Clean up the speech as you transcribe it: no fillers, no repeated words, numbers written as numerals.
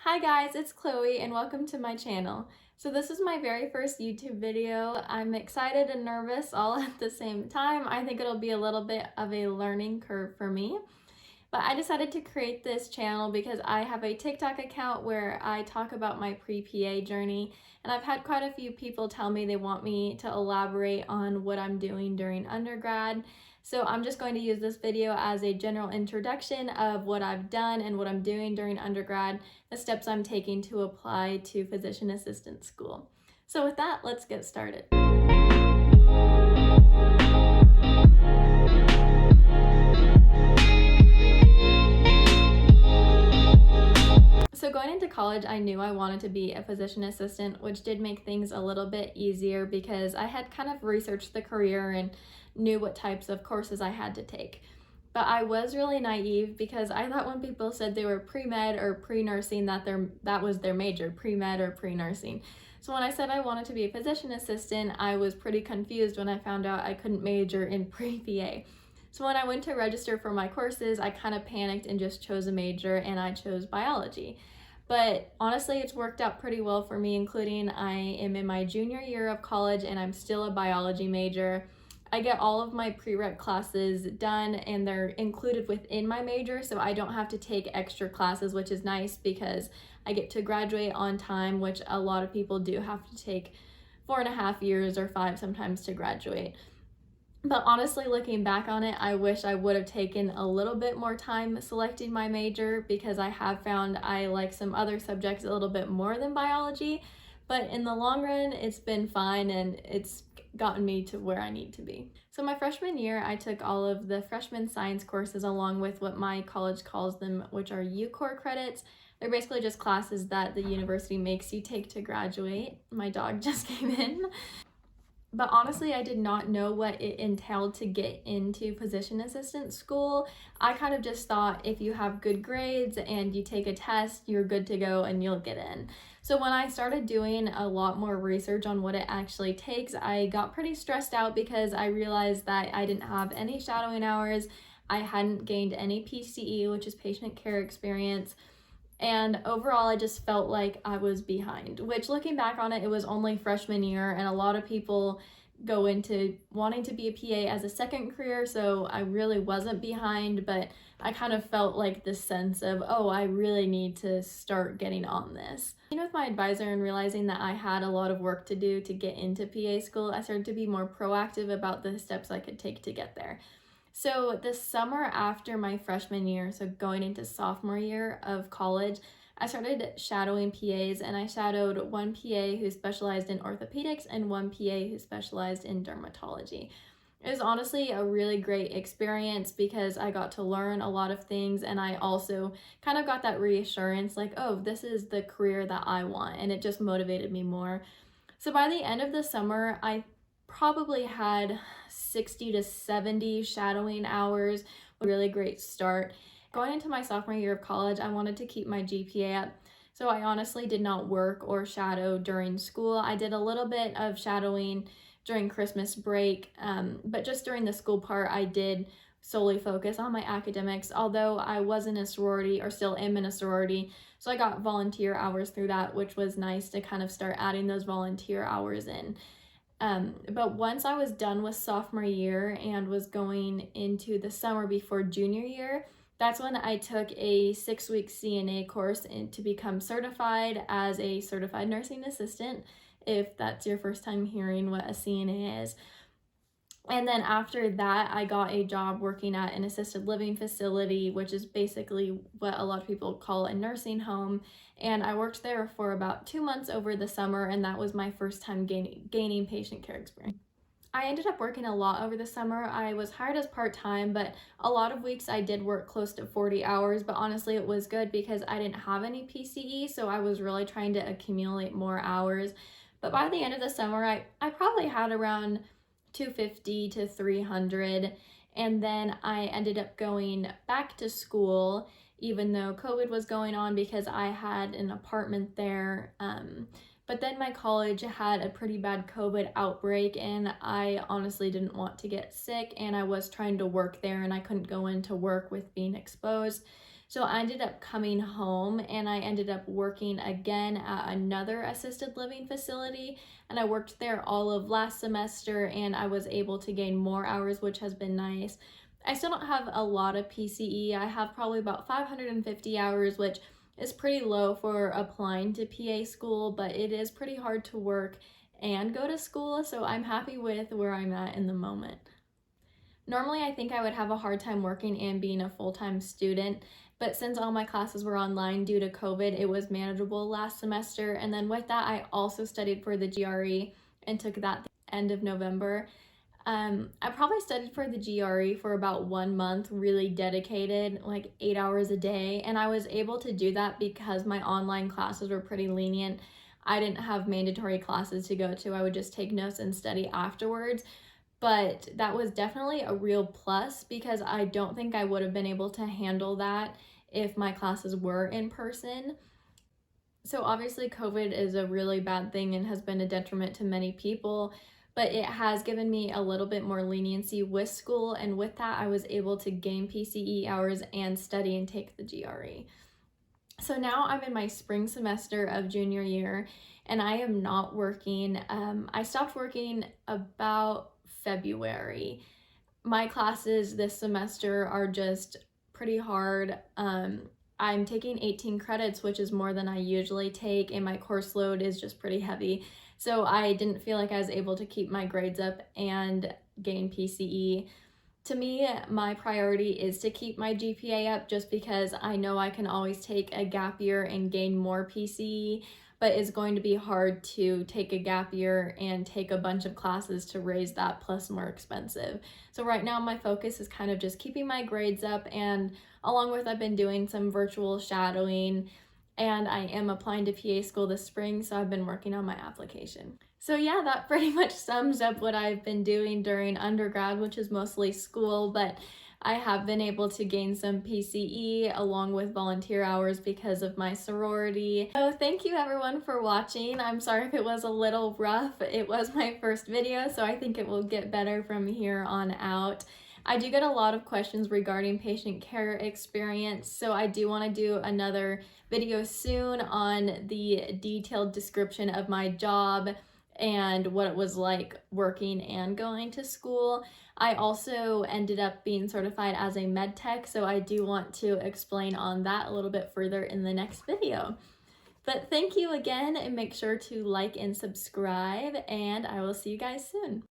Hi guys, it's Chloe and welcome to my channel. So this is my very first YouTube video. I'm excited and nervous all at the same time. I think it'll be a little bit of a learning curve for me. But I decided to create this channel because I have a TikTok account where I talk about my pre-PA journey, and I've had quite a few people tell me they want me to elaborate on what I'm doing during undergrad. So I'm just going to use this video as a general introduction of what I've done and what I'm doing during undergrad, the steps I'm taking to apply to physician assistant school. So with that, let's get started. So going into college, I knew I wanted to be a physician assistant, which did make things a little bit easier because I had kind of researched the career and knew what types of courses I had to take. But I was really naive because I thought when people said they were pre-med or pre-nursing that was their major, pre-med or pre-nursing. So when I said I wanted to be a physician assistant, I was pretty confused when I found out I couldn't major in pre-PA. So when I went to register for my courses, I kind of panicked and just chose a major, and I chose biology. But honestly, it's worked out pretty well for me, including I am in my junior year of college and I'm still a biology major. I get all of my prereq classes done and they're included within my major, so I don't have to take extra classes, which is nice because I get to graduate on time, which a lot of people do have to take 4.5 years or 5 sometimes to graduate. But honestly, looking back on it, I wish I would have taken a little bit more time selecting my major because I have found I like some other subjects a little bit more than biology. But in the long run, it's been fine and it's gotten me to where I need to be. So my freshman year, I took all of the freshman science courses along with what my college calls them, which are U-Core credits. They're basically just classes that the university makes you take to graduate. My dog just came in. But honestly, I did not know what it entailed to get into physician assistant school. I kind of just thought if you have good grades and you take a test, you're good to go and you'll get in. So when I started doing a lot more research on what it actually takes, I got pretty stressed out because I realized that I didn't have any shadowing hours. I hadn't gained any PCE, which is patient care experience. And overall, I just felt like I was behind, which looking back on it, it was only freshman year, and a lot of people go into wanting to be a PA as a second career, so I really wasn't behind, but I kind of felt like this sense of, oh, I really need to start getting on this. With my advisor and realizing that I had a lot of work to do to get into PA school, I started to be more proactive about the steps I could take to get there. So the summer after my freshman year, so going into sophomore year of college, I started shadowing PAs, and I shadowed one PA who specialized in orthopedics and one PA who specialized in dermatology. It was honestly a really great experience because I got to learn a lot of things, and I also kind of got that reassurance like, oh, this is the career that I want, and it just motivated me more. So by the end of the summer, I probably had 60 to 70 shadowing hours, a really great start. Going into my sophomore year of college, I wanted to keep my GPA up, so I honestly did not work or shadow during school. I did a little bit of shadowing during Christmas break, but just during the school part, I did solely focus on my academics, although I was in a sorority, or still am in a sorority, so I got volunteer hours through that, which was nice to kind of start adding those volunteer hours in. But once I was done with sophomore year and was going into the summer before junior year, that's when I took a 6-week CNA course to become certified as a certified nursing assistant, if that's your first time hearing what a CNA is. And then after that, I got a job working at an assisted living facility, which is basically what a lot of people call a nursing home. And I worked there for about 2 months over the summer, and that was my first time gaining patient care experience. I ended up working a lot over the summer. I was hired as part-time, but a lot of weeks I did work close to 40 hours, but honestly it was good because I didn't have any PCE, so I was really trying to accumulate more hours. But by the end of the summer, I probably had around 250 to 300, and then I ended up going back to school even though COVID was going on because I had an apartment there. But then my college had a pretty bad COVID outbreak, and I honestly didn't want to get sick, and I was trying to work there and I couldn't go into work with being exposed. So I ended up coming home and I ended up working again at another assisted living facility, and I worked there all of last semester and I was able to gain more hours, which has been nice. I still don't have a lot of PCE. I have probably about 550 hours, which is pretty low for applying to PA school, but it is pretty hard to work and go to school, so I'm happy with where I'm at in the moment. Normally, I think I would have a hard time working and being a full-time student, but since all my classes were online due to COVID, it was manageable last semester. And then with that, I also studied for the GRE and took that the end of November. I probably studied for the GRE for about 1 month, really dedicated, like 8 hours a day. And I was able to do that because my online classes were pretty lenient. I didn't have mandatory classes to go to. I would just take notes and study afterwards. But that was definitely a real plus because I don't think I would have been able to handle that if my classes were in person. So obviously COVID is a really bad thing and has been a detriment to many people, but it has given me a little bit more leniency with school, and with that I was able to gain PCE hours and study and take the GRE. So now I'm in my spring semester of junior year and I am not working. I stopped working about February. My classes this semester are just pretty hard. I'm taking 18 credits, which is more than I usually take, and my course load is just pretty heavy. So I didn't feel like I was able to keep my grades up and gain PCE. To me, my priority is to keep my GPA up just because I know I can always take a gap year and gain more PCE, but it's going to be hard to take a gap year and take a bunch of classes to raise that, plus more expensive. So right now my focus is kind of just keeping my grades up, and along with I've been doing some virtual shadowing, and I am applying to PA school this spring, so I've been working on my application. So yeah, that pretty much sums up what I've been doing during undergrad, which is mostly school, but I have been able to gain some PCE along with volunteer hours because of my sorority. So thank you everyone for watching. I'm sorry if it was a little rough. It was my first video, so I think it will get better from here on out. I do get a lot of questions regarding patient care experience, so I do want to do another video soon on the detailed description of my job and what it was like working and going to school. I also ended up being certified as a med tech, so I do want to explain on that a little bit further in the next video. But thank you again, and make sure to like and subscribe, and I will see you guys soon.